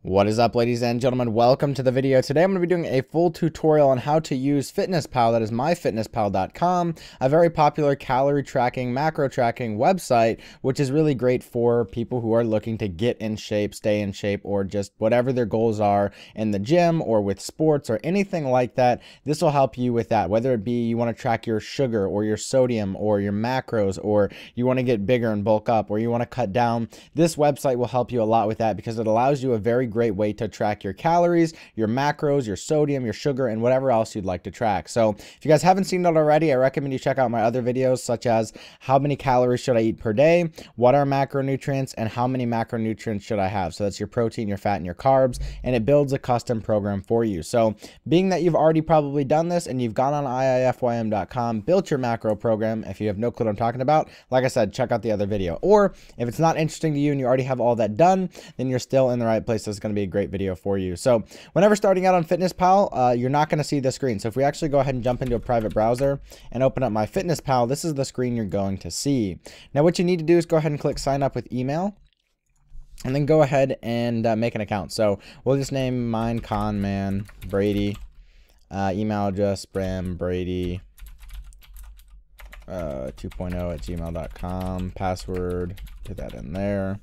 What is up, ladies and gentlemen? Welcome to the video. Today I'm going to be doing a full tutorial on how to use FitnessPal, that is MyFitnessPal.com, a very popular calorie tracking, macro tracking website, which is really great for people who are looking to get in shape, stay in shape, or just whatever their goals are in the gym or with sports or anything like that. This will help you with that, whether it be you want to track your sugar or your sodium or your macros, or you want to get bigger and bulk up, or you want to cut down. This website will help you a lot with that because it allows you a very great way to track your calories, your macros, your sodium, your sugar, and whatever else you'd like to track. So if you guys haven't seen it already, I recommend you check out my other videos, such as how many calories should I eat per day, what are macronutrients, and how many macronutrients should I have. So that's your protein, your fat, and your carbs, and it builds a custom program for you. So being that you've already probably done this and you've gone on iifym.com, built your macro program, if you have no clue what I'm talking about, like I said, check out the other video. Or if it's not interesting to you and you already have all that done, then you're still in the right place. This is going to be a great video for you. So whenever starting out on FitnessPal, you're not going to see the screen. So if we actually go ahead and jump into a private browser and open up MyFitnessPal, this is the screen you're going to see. Now what you need to do is go ahead and click sign up with email, and then go ahead and make an account. So we'll just name mine Conman Brady, email address Brady 2.0@gmail.com, password, put that in there.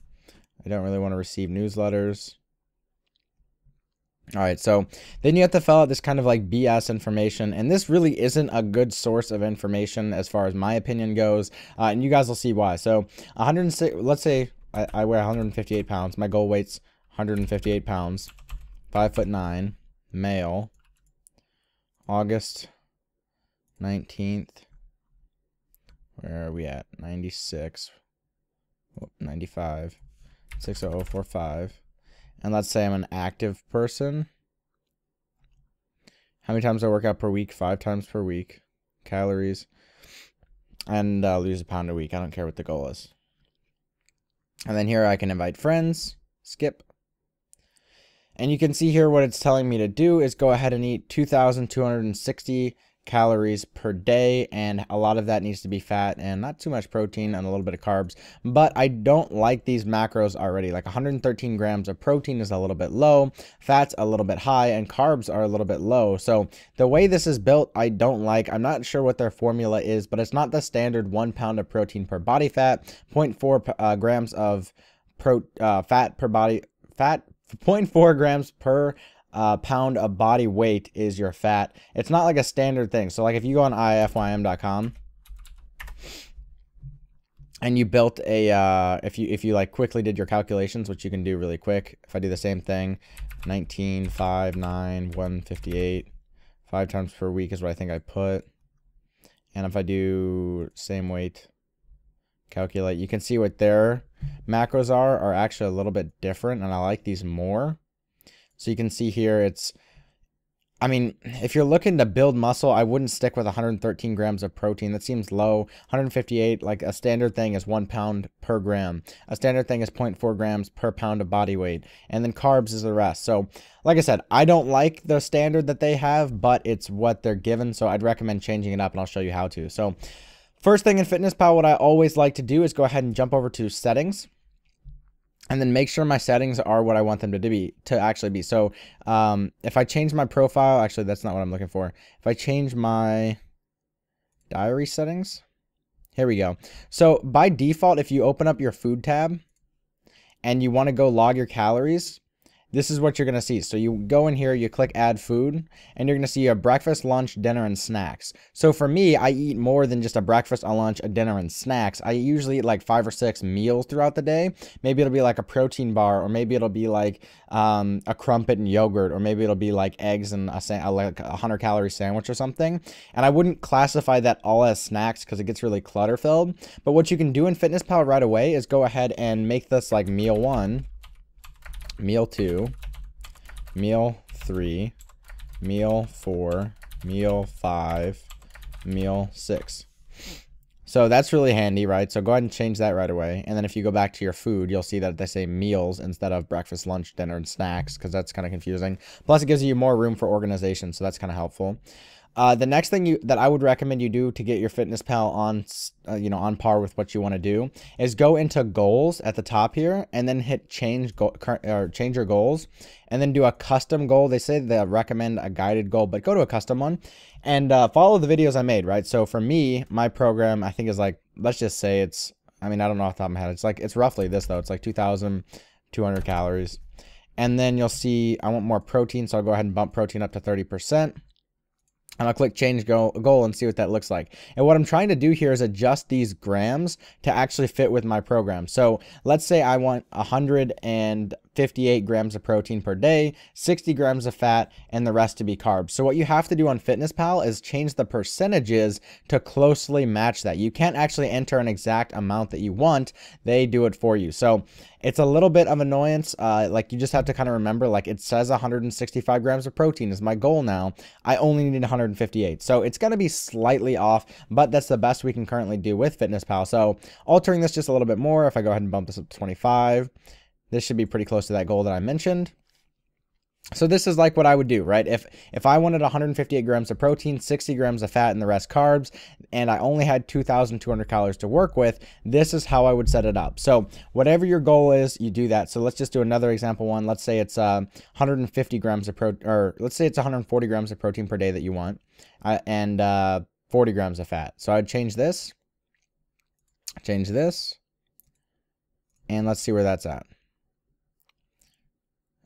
I don't really want to receive newsletters. All right, so then you have to fill out this kind of like BS information, and this really isn't a good source of information as far as my opinion goes, and you guys will see why. So 106, let's say I weigh 158 pounds. My goal weight's 158 pounds, 5'9", male, August 19th. Where are we at? 96, 95, 60045. And let's say I'm an active person. How many times do I work out per week? 5 times per week. Calories. And lose a pound a week. I don't care what the goal is. And then here I can invite friends. Skip. And you can see here what it's telling me to do is go ahead and eat 2,260 calories per day, and a lot of that needs to be fat and not too much protein and a little bit of carbs. But I don't like these macros already. Like 113 grams of protein is a little bit low, fat's a little bit high, and carbs are a little bit low. So the way this is built, I don't like. I'm not sure what their formula is, but it's not the standard 1 pound of protein per body fat, 0.4 grams of fat per body fat, 0.4 grams per pound of body weight is your fat. It's not like a standard thing. So like if you go on iifym.com and you built a if you like quickly did your calculations, which you can do really quick. If I do the same thing, 19, 5, 9, 158, 5 times per week is what I think I put. And if I do same weight, calculate, you can see what their macros are actually a little bit different, and I like these more. So you can see here I mean, if you're looking to build muscle, I wouldn't stick with 113 grams of protein. That seems low. 158, like a standard thing is 1 pound per gram. A standard thing is 0.4 grams per pound of body weight. And then carbs is the rest. So like I said, I don't like the standard that they have, but it's what they're given. So I'd recommend changing it up, and I'll show you how to. So first thing in FitnessPal, what I always like to do is go ahead and jump over to settings. And then make sure my settings are what I want them to actually be. So if I change my profile, actually that's not what I'm looking for. If I change my diary settings, here we go. So by default, if you open up your food tab and you want to go log your calories, this is what you're going to see. So you go in here, you click add food, and you're going to see a breakfast, lunch, dinner, and snacks. So for me, I eat more than just a breakfast, a lunch, a dinner, and snacks. I usually eat like 5 or 6 meals throughout the day. Maybe it'll be like a protein bar, or maybe it'll be like a crumpet and yogurt, or maybe it'll be like eggs and like a 100-calorie sandwich or something. And I wouldn't classify that all as snacks because it gets really clutter filled. But what you can do in FitnessPal right away is go ahead and make this like meal 1, meal 2, meal 3, meal 4, meal 5, meal 6. So that's really handy, right? So go ahead and change that right away. And then if you go back to your food, you'll see that they say meals instead of breakfast, lunch, dinner, and snacks, because that's kind of confusing. Plus, it gives you more room for organization, so that's kind of helpful. The next thing that I would recommend you do to get your MyFitnessPal on, on par with what you want to do is go into goals at the top here and then hit change your goals, and then do a custom goal. They say they recommend a guided goal, but go to a custom one and follow the videos I made, right? So for me, my program, I think is like, let's just say it's, I mean, I don't know off the top of my head. It's roughly this though. It's like 2,200 calories. And then you'll see I want more protein, so I'll go ahead and bump protein up to 30%. And I'll click change goal and see what that looks like. And what I'm trying to do here is adjust these grams to actually fit with my program. So let's say I want 158 grams of protein per day, 60 grams of fat, and the rest to be carbs. So what you have to do on MyFitnessPal is change the percentages to closely match that. You can't actually enter an exact amount that you want. They do it for you. So it's a little bit of annoyance. Like you just have to kind of remember, like it says 165 grams of protein is my goal now. I only need 158. So it's going to be slightly off, but that's the best we can currently do with MyFitnessPal. So altering this just a little bit more, if I go ahead and bump this up to 25, this should be pretty close to that goal that I mentioned. So this is like what I would do, right? If I wanted 158 grams of protein, 60 grams of fat, and the rest carbs, and I only had 2,200 calories to work with, this is how I would set it up. So whatever your goal is, you do that. So let's just do another example one. Let's say it's 150 grams of protein, or let's say it's 140 grams of protein per day that you want, and 40 grams of fat. So I'd change this, and let's see where that's at.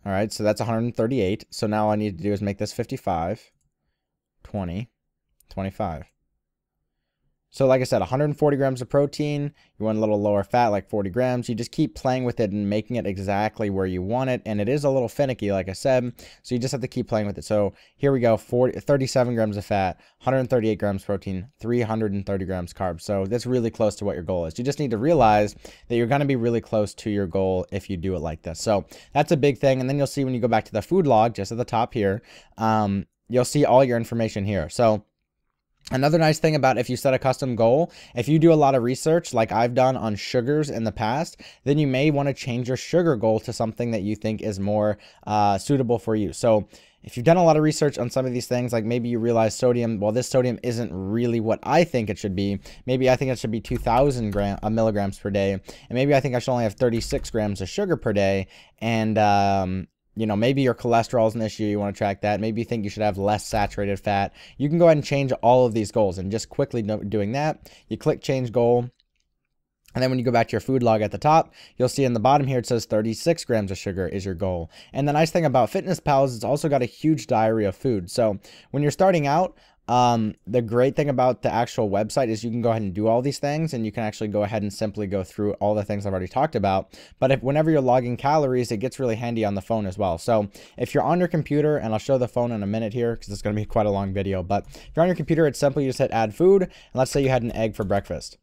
All right, so that's 138. So now all I need to do is make this 55, 20, 25. So like I said, 140 grams of protein, you want a little lower fat, like 40 grams. You just keep playing with it and making it exactly where you want it. And it is a little finicky, like I said, so you just have to keep playing with it. So here we go, 37 grams of fat, 138 grams protein, 330 grams carbs. So that's really close to what your goal is. You just need to realize that you're gonna be really close to your goal if you do it like this. So that's a big thing. And then you'll see when you go back to the food log, just at the top here, you'll see all your information here. So another nice thing about if you set a custom goal, if you do a lot of research like I've done on sugars in the past, then you may want to change your sugar goal to something that you think is more suitable for you. So if you've done a lot of research on some of these things, like maybe you realize sodium, well, this sodium isn't really what I think it should be. Maybe I think it should be 2,000 milligrams per day. And maybe I think I should only have 36 grams of sugar per day. And, maybe your cholesterol is an issue. You want to track that. Maybe you think you should have less saturated fat. You can go ahead and change all of these goals. And just quickly doing that, you click change goal. And then when you go back to your food log at the top, you'll see in the bottom here, it says 36 grams of sugar is your goal. And the nice thing about MyFitnessPal is it's also got a huge diary of food. So when you're starting out, the great thing about the actual website is you can go ahead and do all these things, and you can actually go ahead and simply go through all the things I've already talked about. But whenever you're logging calories, it gets really handy on the phone as well. So if you're on your computer, and I'll show the phone in a minute here because it's going to be quite a long video, but if you're on your computer, it's simply just hit add food, and let's say you had an egg for breakfast.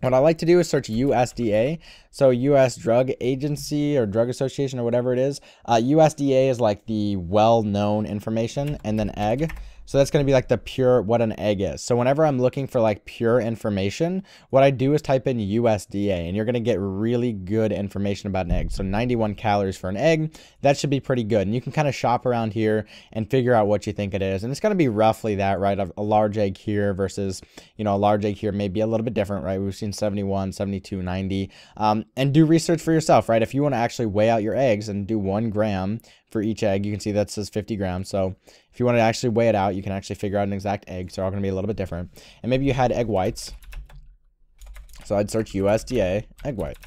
What I like to do is search USDA, so US Drug Agency or Drug Association or whatever it is. USDA is like the well-known information, and then egg. So that's going to be like the pure, what an egg is. So whenever I'm looking for like pure information, what I do is type in USDA, and you're going to get really good information about an egg. So 91 calories for an egg, that should be pretty good. And you can kind of shop around here and figure out what you think it is. And it's going to be roughly that, right? A large egg here versus, a large egg here may be a little bit different, right? We've seen 71, 72, 90. And do research for yourself, right? If you want to actually weigh out your eggs and do 1 gram for each egg, you can see that says 50 grams. So if you want to actually weigh it out, you can actually figure out an exact egg. So they're all going to be a little bit different. And maybe you had egg whites. So I'd search USDA egg white.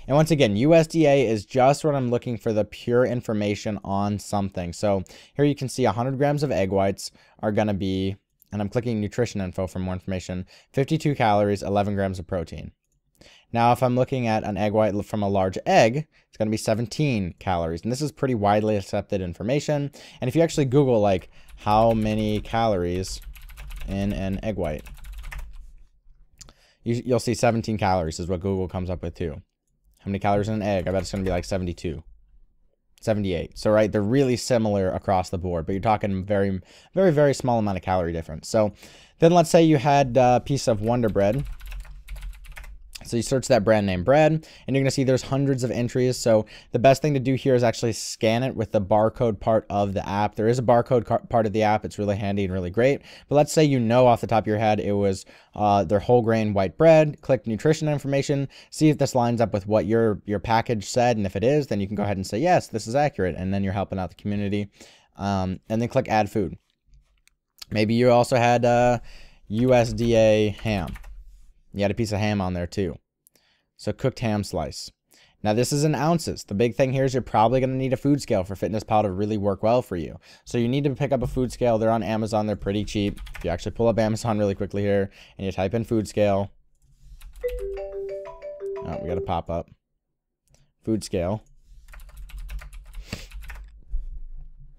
And once again, USDA is just when I'm looking for the pure information on something. So here you can see 100 grams of egg whites are going to be, and I'm clicking nutrition info for more information, 52 calories, 11 grams of protein. Now, if I'm looking at an egg white from a large egg, it's going to be 17 calories. And this is pretty widely accepted information. And if you actually Google, like, how many calories in an egg white, you'll see 17 calories is what Google comes up with too. How many calories in an egg? I bet it's going to be like 72, 78. So, right, they're really similar across the board, but you're talking very, very, very small amount of calorie difference. So then let's say you had a piece of Wonder Bread. So you search that brand name bread, and you're going to see there's hundreds of entries. So the best thing to do here is actually scan it with the barcode part of the app. There is a barcode part of the app. It's really handy and really great. But let's say you know off the top of your head it was their whole grain white bread. Click nutrition information. See if this lines up with what your package said. And if it is, then you can go ahead and say, yes, this is accurate. And then you're helping out the community. And then click add food. Maybe you also had USDA ham. You had a piece of ham on there too. So cooked ham slice. Now this is in ounces. The big thing here is you're probably going to need a food scale for MyFitnessPal to really work well for you. So you need to pick up a food scale. They're on Amazon. They're pretty cheap. If you actually pull up Amazon really quickly here and you type in food scale. Oh, we got a pop up. Food scale.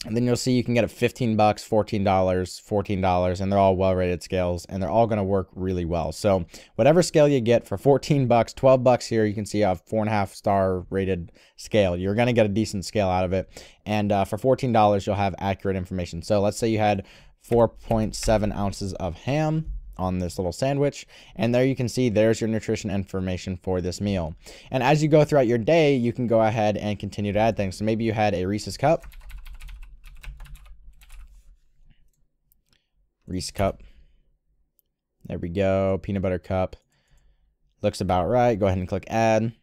And then you'll see you can get it $15, $14, and they're all well-rated scales, and they're all going to work really well. So whatever scale you get for $14, $12 here, you can see a 4.5-star rated scale. You're going to get a decent scale out of it. And for $14, you'll have accurate information. So let's say you had 4.7 ounces of ham on this little sandwich, and there you can see there's your nutrition information for this meal. And as you go throughout your day, you can go ahead and continue to add things. So maybe you had a Reese's cup. Reese cup. There we go. Peanut butter cup. Looks about right. Go ahead and click add.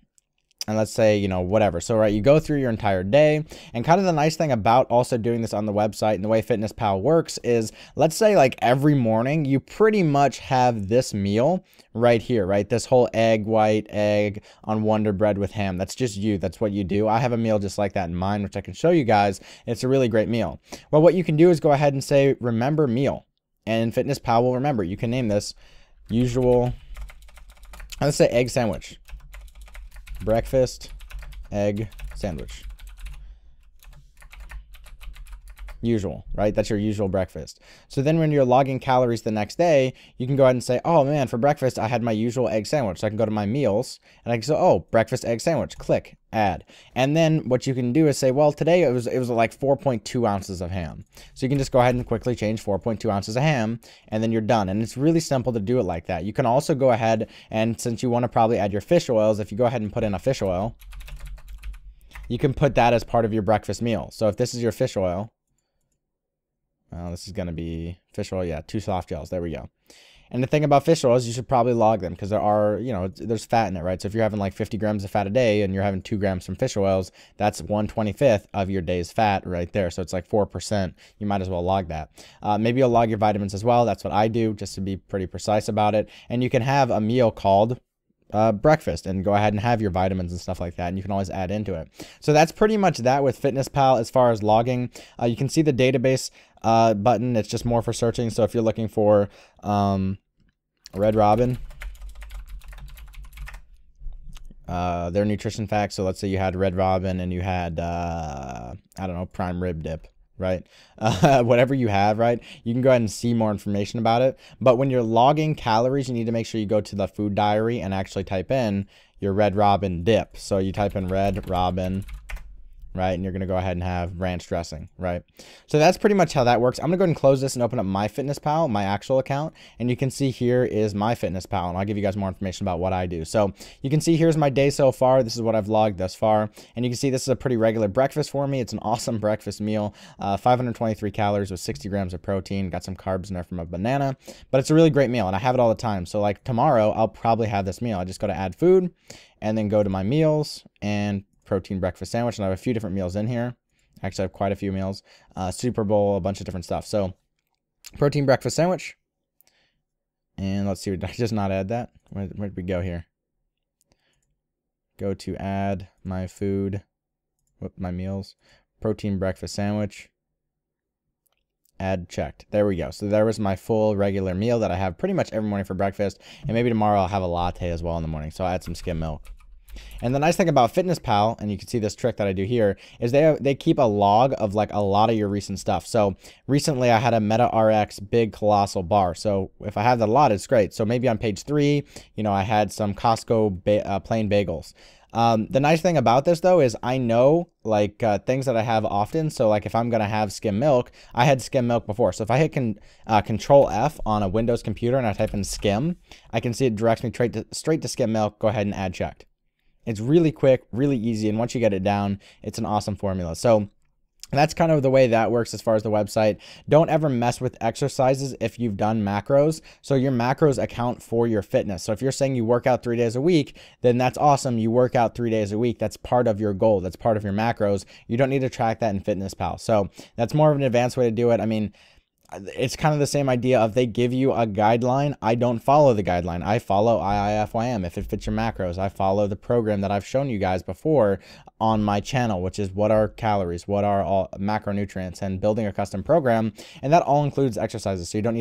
And let's say, you know, whatever. So, right, you go through your entire day. And kind of the nice thing about also doing this on the website and the way MyFitnessPal works is, let's say like every morning, you pretty much have this meal right here, right? This whole white egg on Wonder Bread with ham. That's just you. That's what you do. I have a meal just like that in mind, which I can show you guys. It's a really great meal. Well, what you can do is go ahead and say, remember meal. And MyFitnessPal will remember. You can name this usual, let's say egg sandwich. Breakfast egg sandwich. Usual, right? That's your usual breakfast. So then when you're logging calories the next day, you can go ahead and say, oh man, for breakfast, I had my usual egg sandwich. So I can go to my meals and I can say, oh, breakfast egg sandwich, click, add. And then what you can do is say, well, today it was like 4.2 ounces of ham. So you can just go ahead and quickly change 4.2 ounces of ham and then you're done. And it's really simple to do it like that. You can also go ahead and since you want to probably add your fish oils, if you go ahead and put in a fish oil, you can put that as part of your breakfast meal. So if this is your fish oil, well, this is going to be fish oil. Yeah, 2 soft gels. There we go. And the thing about fish oils, you should probably log them because there are, you know, there's fat in it, right? So if you're having like 50 grams of fat a day and you're having 2 grams from fish oils, that's 1/25 of your day's fat right there. So it's like 4%. You might as well log that. Maybe you'll log your vitamins as well. That's what I do just to be pretty precise about it. And you can have a meal called breakfast and go ahead and have your vitamins and stuff like that, and you can always add into it. So that's pretty much that with MyFitnessPal as far as logging. You can see the database button. It's just more for searching. So if you're looking for Red Robin, their nutrition facts, so let's say you had Red Robin and you had I don't know, prime rib dip, right? Whatever you have, right? You can go ahead and see more information about it. But when you're logging calories, you need to make sure you go to the food diary and actually type in your Red Robin dip. So you type in Red Robin, right? And you're going to go ahead and have ranch dressing, right? So that's pretty much how that works. I'm going to go ahead and close this and open up MyFitnessPal, my actual account. And you can see here is MyFitnessPal. And I'll give you guys more information about what I do. So you can see here's my day so far. This is what I've logged thus far. And you can see this is a pretty regular breakfast for me. It's an awesome breakfast meal. 523 calories with 60 grams of protein. Got some carbs in there from a banana. But it's a really great meal. And I have it all the time. So like tomorrow, I'll probably have this meal. I just go to add food and then go to my meals and protein breakfast sandwich, and I have a few different meals in here. Actually, I have quite a few meals. Super Bowl, a bunch of different stuff. So, protein breakfast sandwich. And let's see, did I just not add that? Where did we go here? Go to add my food. Whoop, my meals. Protein breakfast sandwich. Add checked. There we go. So there was my full regular meal that I have pretty much every morning for breakfast. And maybe tomorrow I'll have a latte as well in the morning. So I'll add some skim milk. And the nice thing about MyFitnessPal, and you can see this trick that I do here, is they keep a log of like a lot of your recent stuff. So recently I had a Meta RX big colossal bar. So if I have that a lot, it's great. So maybe on page 3, you know, I had some Costco plain bagels. The nice thing about this though is I know like things that I have often. So like if I'm gonna have skim milk, I had skim milk before. So if I hit Control F on a Windows computer and I type in skim, I can see it directs me straight to skim milk. Go ahead and add checked. It's really quick, really easy, and once you get it down, it's an awesome formula. So that's kind of the way that works as far as the website. Don't ever mess with exercises if you've done macros. So your macros account for your fitness. So if you're saying you work out 3 days a week, then that's awesome. You work out 3 days a week. That's part of your goal. That's part of your macros. You don't need to track that in MyFitnessPal. So that's more of an advanced way to do it. I mean, it's kind of the same idea of they give you a guideline. I don't follow the guideline. I follow IIFYM if it fits your macros. I follow the program that I've shown you guys before on my channel, which is what are calories, what are all macronutrients, and building a custom program. And that all includes exercises. So you don't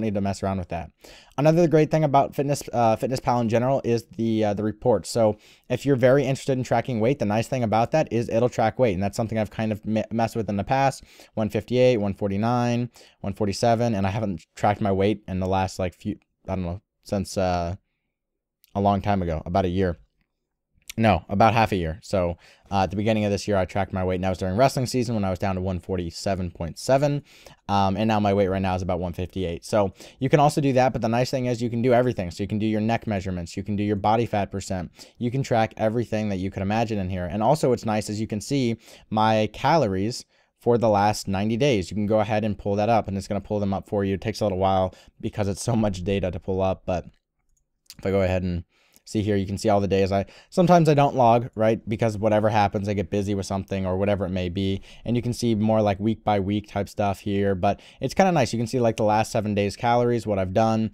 need to mess around with that. Another great thing about MyFitnessPal in general is the reports. So if you're very interested in tracking weight, the nice thing about that is it'll track weight. And that's something I've kind of messed with in the past. 158, 149, 147. And I haven't tracked my weight in the last I don't know, since a long time ago, about a year. No, about half a year. So at the beginning of this year, I tracked my weight, and that was during wrestling season when I was down to 147.7. And now my weight right now is about 158. So you can also do that, but the nice thing is you can do everything. So you can do your neck measurements, you can do your body fat percent, you can track everything that you could imagine in here. And also what's nice is you can see my calories for the last 90 days. You can go ahead and pull that up, and it's going to pull them up for you. It takes a little while because it's so much data to pull up, but if I go ahead and see here, you can see all the days. Sometimes I don't log, right? Because whatever happens, I get busy with something or whatever it may be. And you can see more like week by week type stuff here, but it's kind of nice. You can see like the last 7 days calories, what I've done,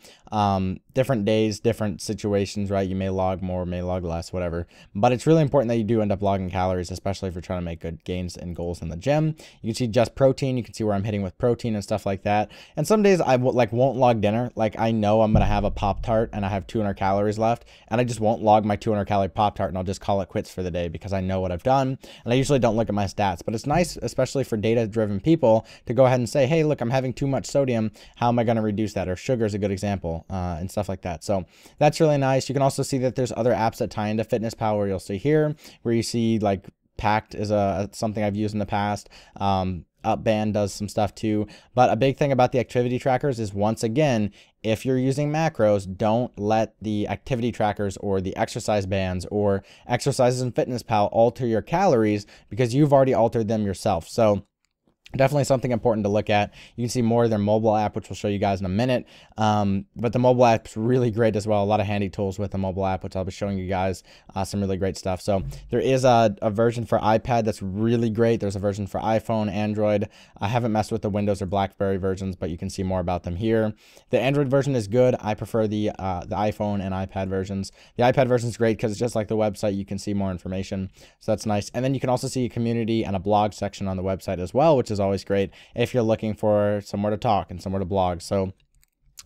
different days, different situations, right? You may log more, may log less, whatever. But it's really important that you do end up logging calories, especially if you're trying to make good gains and goals in the gym. You can see just protein. You can see where I'm hitting with protein and stuff like that. And some days I won't log dinner. Like I know I'm going to have a Pop-Tart and I have 200 calories left, and I just won't log my 200 calorie Pop-Tart, and I'll just call it quits for the day because I know what I've done. And I usually don't look at my stats, but it's nice, especially for data driven people, to go ahead and say, hey, look, I'm having too much sodium. How am I going to reduce that? Or sugar is a good example, and stuff like that. So that's really nice. You can also see that there's other apps that tie into MyFitnessPal, where you'll see here, where you see like Pact is something I've used in the past. Upband does some stuff too. But a big thing about the activity trackers is, once again, if you're using macros, don't let the activity trackers or the exercise bands or exercises in MyFitnessPal alter your calories, because you've already altered them yourself. So definitely something important to look at. You can see more of their mobile app, which we'll show you guys in a minute. But the mobile app's really great as well. A lot of handy tools with the mobile app, which I'll be showing you guys some really great stuff. So there is a version for iPad that's really great. There's a version for iPhone, Android. I haven't messed with the Windows or BlackBerry versions, but you can see more about them here. The Android version is good. I prefer the iPhone and iPad versions. The iPad version is great because it's just like the website. You can see more information. So that's nice. And then you can also see a community and a blog section on the website as well, which is always great if you're looking for somewhere to talk and somewhere to blog. So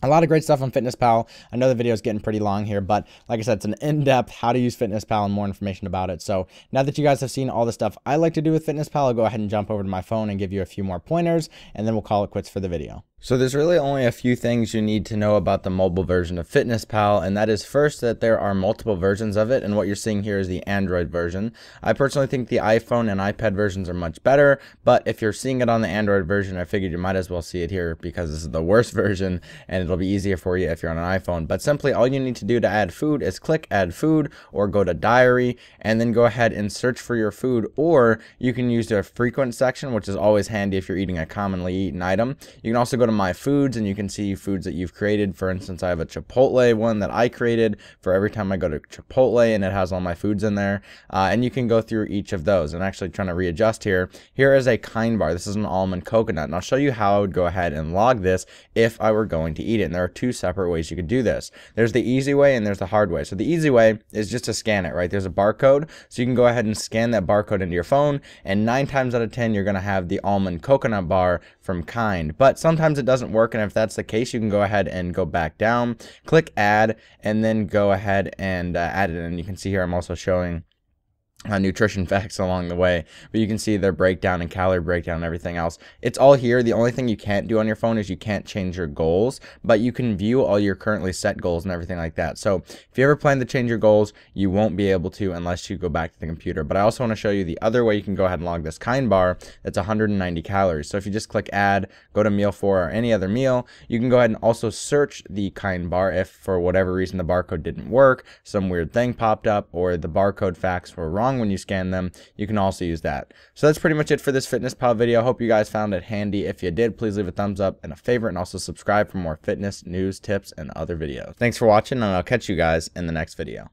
a lot of great stuff on MyFitnessPal. I know the video is getting pretty long here, but like I said, it's an in-depth how to use MyFitnessPal and more information about it. So now that you guys have seen all the stuff I like to do with MyFitnessPal, I'll go ahead and jump over to my phone and give you a few more pointers, and then we'll call it quits for the video. So there's really only a few things you need to know about the mobile version of MyFitnessPal, and that is first that there are multiple versions of it, and what you're seeing here is the Android version. I personally think the iPhone and iPad versions are much better, but if you're seeing it on the Android version, I figured you might as well see it here because this is the worst version, and it'll be easier for you if you're on an iPhone. But simply all you need to do to add food is click add food, or go to diary, and then go ahead and search for your food, or you can use the frequent section, which is always handy if you're eating a commonly eaten item. You can also go to my foods, and you can see foods that you've created. For instance, I have a Chipotle one that I created for every time I go to Chipotle, and it has all my foods in there. And you can go through each of those. And actually trying to readjust here. Here is a Kind bar. This is an almond coconut, and I'll show you how I would go ahead and log this if I were going to eat it. And there are two separate ways you could do this. There's the easy way and there's the hard way. So the easy way is just to scan it, right? There's a barcode, so you can go ahead and scan that barcode into your phone, and 9 times out of 10 you're going to have the almond coconut bar from Kind. But sometimes it doesn't work, and if that's the case, you can go ahead and go back down, click add, and then go ahead and add it. And you can see here I'm also showing nutrition facts along the way, but you can see their breakdown and calorie breakdown and everything else. It's all here. The only thing you can't do on your phone is you can't change your goals, but you can view all your currently set goals and everything like that. So if you ever plan to change your goals, you won't be able to unless you go back to the computer. But I also want to show you the other way you can go ahead and log this kind bar. That's 190 calories. So if you just click add, go to meal 4 or any other meal, you can go ahead and also search the kind bar if for whatever reason the barcode didn't work, some weird thing popped up, or the barcode facts were wrong when you scan them. You can also use that. So that's pretty much it for this MyFitnessPal video. Hope you guys found it handy. If you did, please leave a thumbs up and a favorite, and also subscribe for more fitness news, tips, and other videos. Thanks for watching, and I'll catch you guys in the next video.